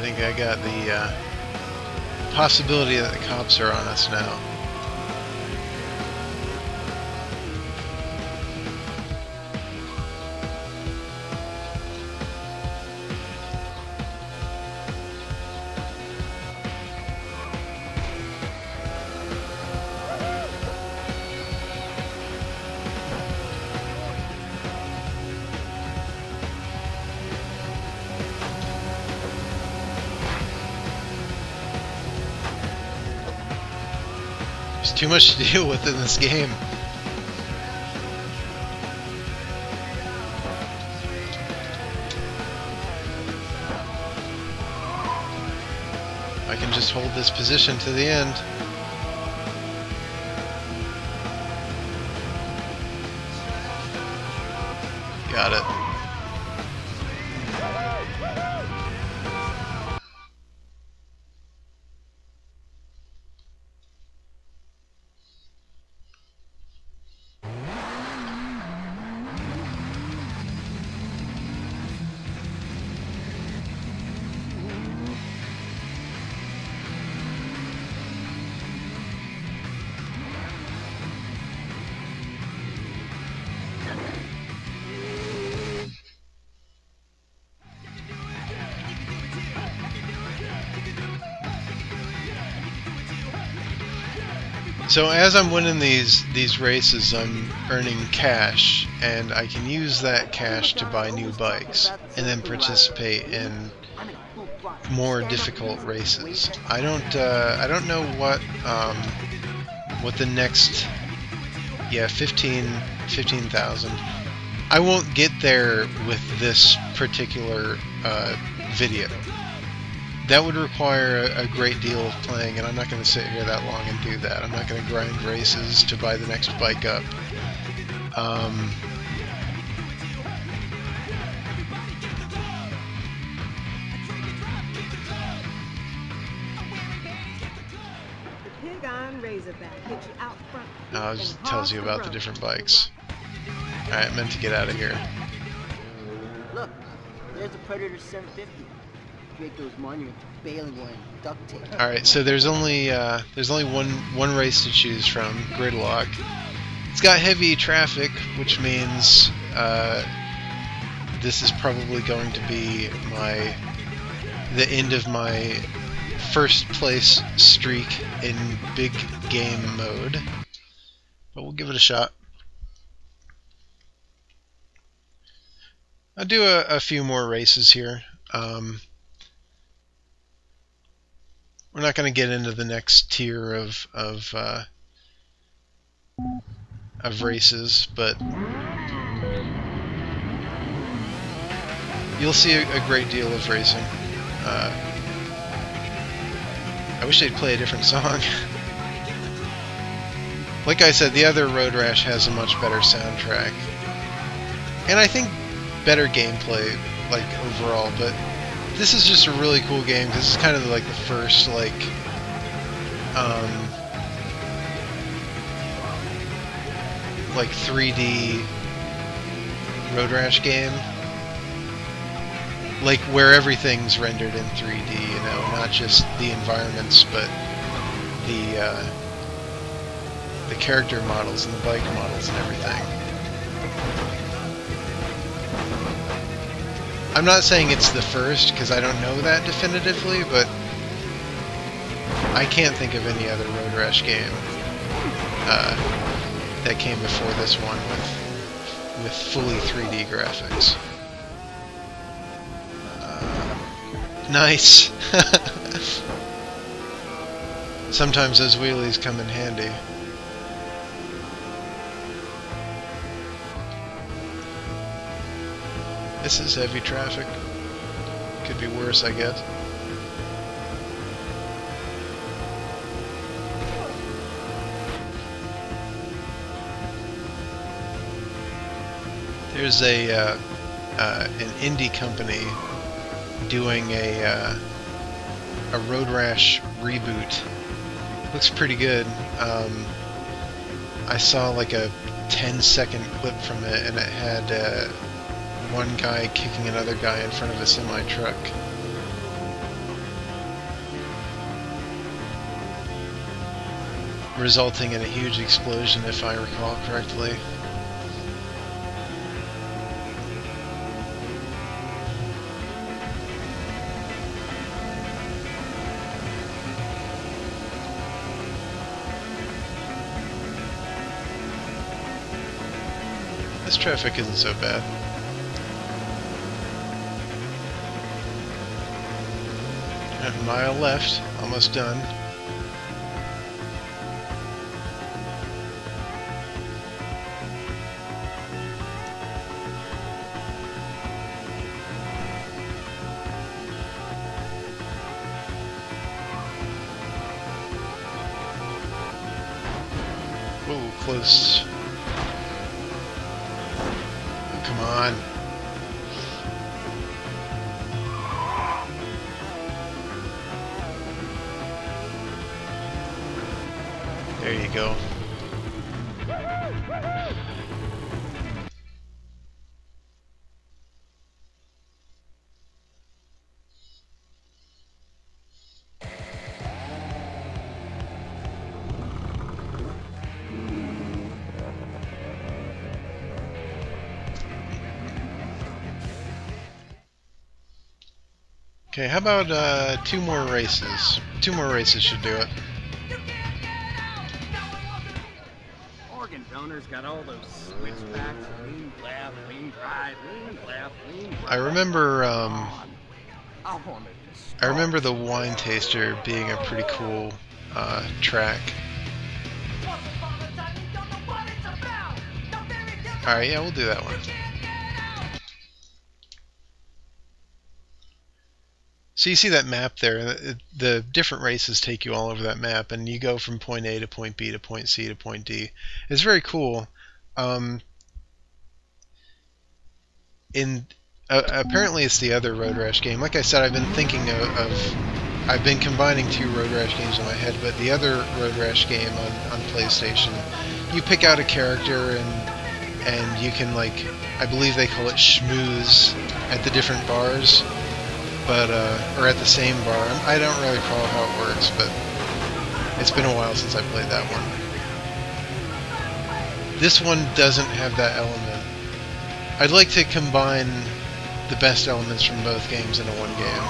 think I got the possibility that the cops are on us now. There's too much to deal with in this game. I can just hold this position to the end. Got it. So as I'm winning these races, I'm earning cash, and I can use that cash to buy new bikes and then participate in more difficult races. I don't know what the next 15,000. I won't get there with this particular video. That would require a great deal of playing, and I'm not going to sit here that long and do that. I'm not going to grind races to buy the next bike up. It just tells you about the different bikes. Alright, meant to get out of here. Look, there's a Predator 750. Those monument bailing one duct tape. All right, so there's only one race to choose from, Gridlock. It's got heavy traffic, which means this is probably going to be the end of my first place streak in big game mode, but we'll give it a shot. I'll do a few more races here. We're not going to get into the next tier of races, but you'll see a great deal of racing. I wish they'd play a different song. Like I said, the other Road Rash has a much better soundtrack, and I think better gameplay, like overall, but this is just a really cool game. This is kind of like the first like 3D Road Rash game, like where everything's rendered in 3D, you know, not just the environments, but the character models and the bike models and everything. I'm not saying it's the first, because I don't know that definitively, but I can't think of any other Road Rash game that came before this one with fully 3D graphics. Nice! Sometimes those wheelies come in handy. This is heavy traffic. Could be worse, I guess. There's an indie company doing a Road Rash reboot. Looks pretty good. I saw like a 10-second clip from it, and it had one guy kicking another guy in front of a semi-truck. resulting in a huge explosion, if I recall correctly. This traffic isn't so bad. A mile left, almost done. Whoa, close. Come on. There you go. Okay, how about 2 more races? 2 more races should do it. Organ donor's got all those switchbacks, lean left, lean right, lean left, lean right. I remember I wanted to I remember the Wine Taster being a pretty cool track. Alright, yeah, we'll do that one. So you see that map there, the different races take you all over that map, and you go from point A to point B to point C to point D. It's very cool. Apparently it's the other Road Rash game. Like I said, I've been thinking I've been combining 2 Road Rash games in my head, but the other Road Rash game on PlayStation, you pick out a character and you can, like, I believe they call it schmooze at the different bars. But, or at the same bar. I don't really recall how it works, but it's been a while since I played that one. This one doesn't have that element. I'd like to combine the best elements from both games into one game.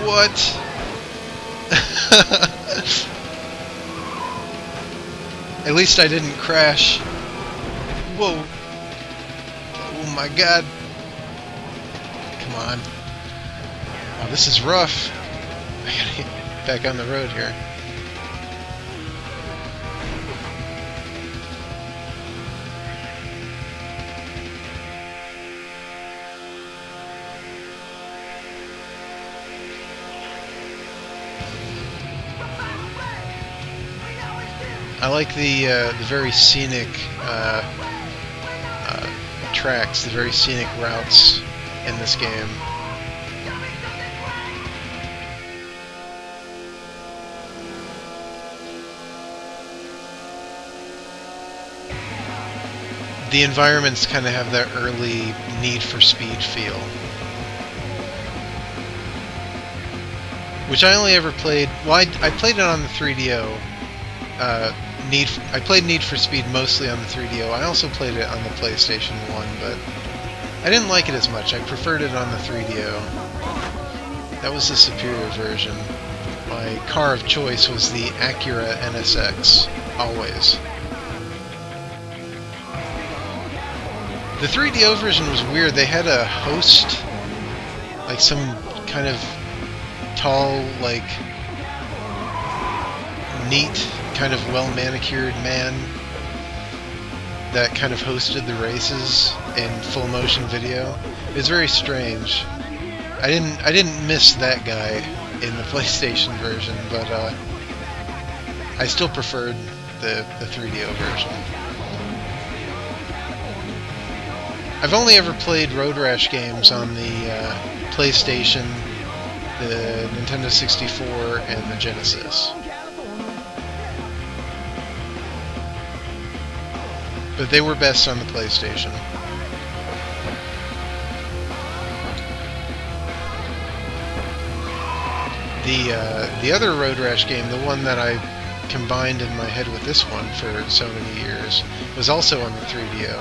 What? At least I didn't crash. Whoa. Oh my god. Come on. Oh, this is rough. I gotta get back on the road here. I like the very scenic tracks, the very scenic routes in this game. The environments kind of have that early Need for Speed feel, which I only ever played. Well, I played it on the 3DO. I played Need for Speed mostly on the 3DO. I also played it on the PlayStation 1, but I didn't like it as much. I preferred it on the 3DO. That was the superior version. My car of choice was the Acura NSX, always. The 3DO version was weird. They had a host, like some kind of tall, like, neat, kind of well-manicured man that kind of hosted the races in full motion video. It's very strange. I didn't miss that guy in the PlayStation version, but I still preferred the 3DO version. I've only ever played Road Rash games on the PlayStation the Nintendo 64, and the Genesis. But they were best on the PlayStation. The other Road Rash game, the one that I combined in my head with this one for so many years, was also on the 3DO.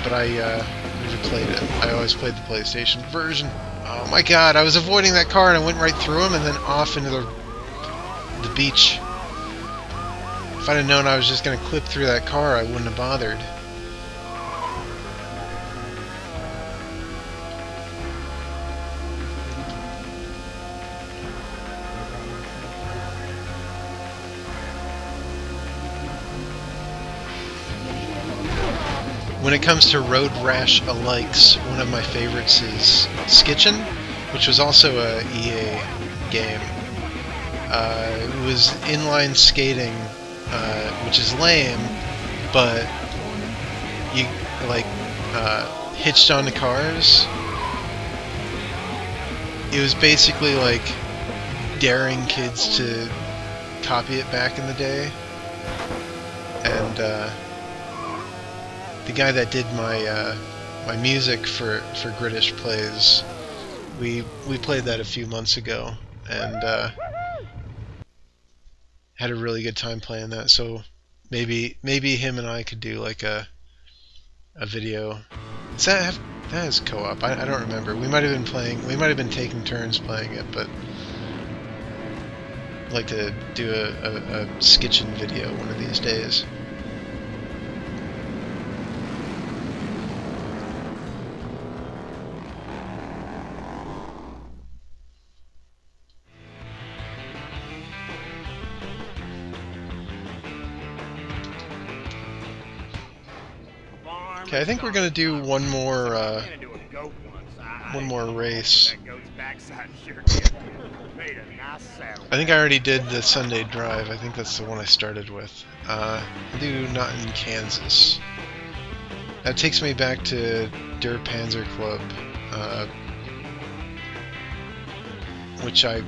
But I never played it. I always played the PlayStation version. Oh my god, I was avoiding that car and I went right through him and then off into the beach. If I'd have known I was just going to clip through that car, I wouldn't have bothered. When it comes to Road Rash alikes, one of my favorites is Skitchin, which was also a EA game. It was inline skating, which is lame, but you like hitched onto cars. It was basically like daring kids to copy it back in the day, and the guy that did my my music for Gridish Plays, we played that a few months ago, and had a really good time playing that. So maybe him and I could do like a video. Does that have, that is co-op? I don't remember. We might have been playing. We might have been taking turns playing it, but I'd like to do a Skitchin video one of these days. Okay, I think we're gonna do one more race. I think I already did the Sunday Drive. I think that's the one I started with. I'll do Not in Kansas. That takes me back to Der Panzer Club, which I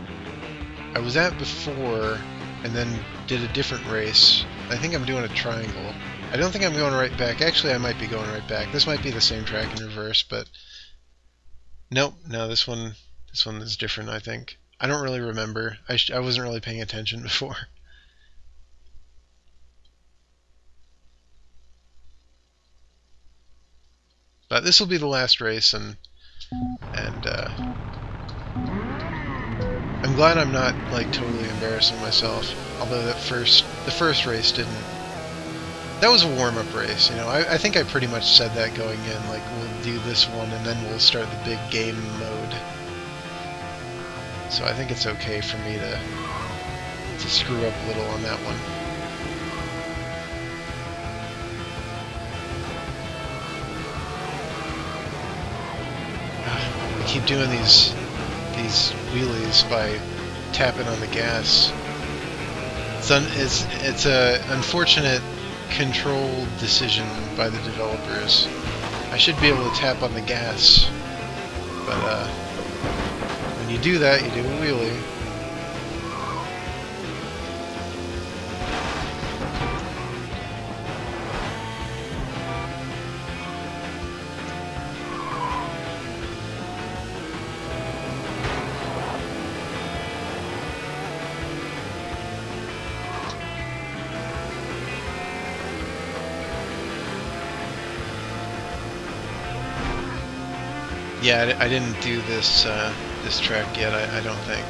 was at before, and then did a different race. I think I'm doing a triangle. I don't think I'm going right back. Actually, I might be going right back. This might be the same track in reverse, but nope. No, this one is different, I think. I don't really remember. I wasn't really paying attention before. But this will be the last race, and I'm glad I'm not like totally embarrassing myself. Although the first race didn't. That was a warm-up race, you know. I think I pretty much said that going in, like, we'll do this one and then we'll start the big game mode. So I think it's okay for me to screw up a little on that one. I keep doing these wheelies by tapping on the gas. It's a unfortunate control decision by the developers. I should be able to tap on the gas, but when you do that, you do a wheelie. Yeah, I didn't do this this track yet. I don't think.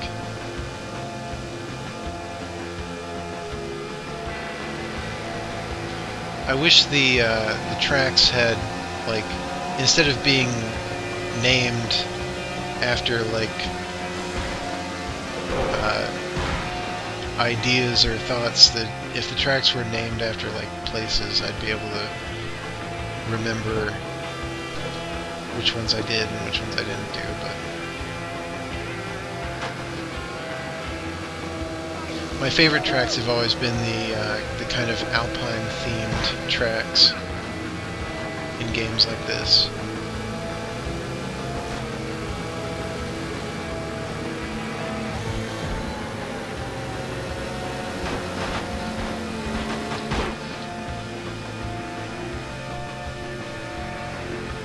I wish the tracks had, like, instead of being named after like ideas or thoughts, that if the tracks were named after like places, I'd be able to remember which ones I did and which ones I didn't do. But my favorite tracks have always been the kind of Alpine themed tracks in games like this.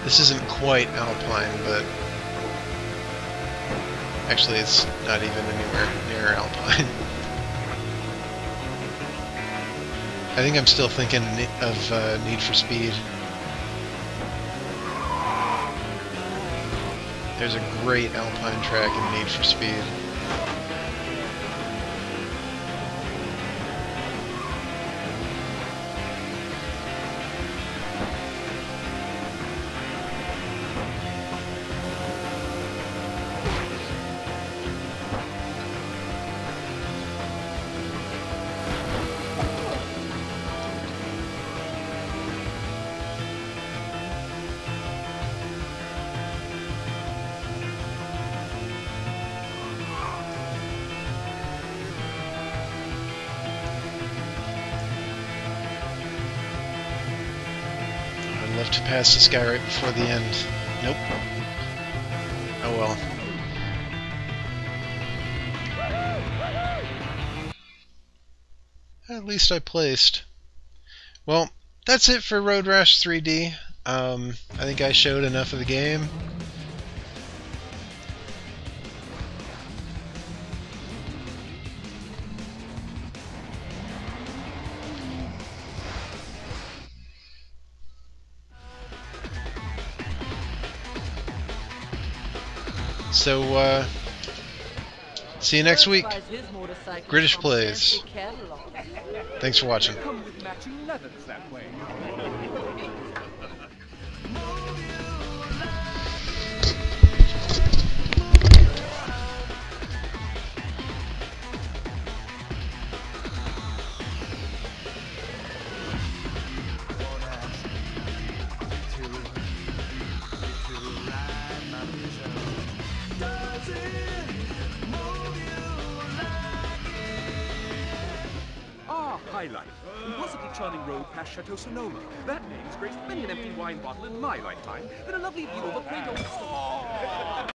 This isn't quite Alpine, but actually it's not even anywhere near Alpine. I think I'm still thinking of Need for Speed. There's a great Alpine track in Need for Speed. I'd love to pass this guy right before the end. Nope. Oh well. At least I placed. Well, that's it for Road Rash 3D. I think I showed enough of the game. So, see you next week. Gridish plays. Thanks for watching. Come with matching leathers that way. Highlight. Impossibly charming road past Chateau Sonoma. That name's graced many an empty wine bottle in my lifetime, and a lovely view of a quaint old store.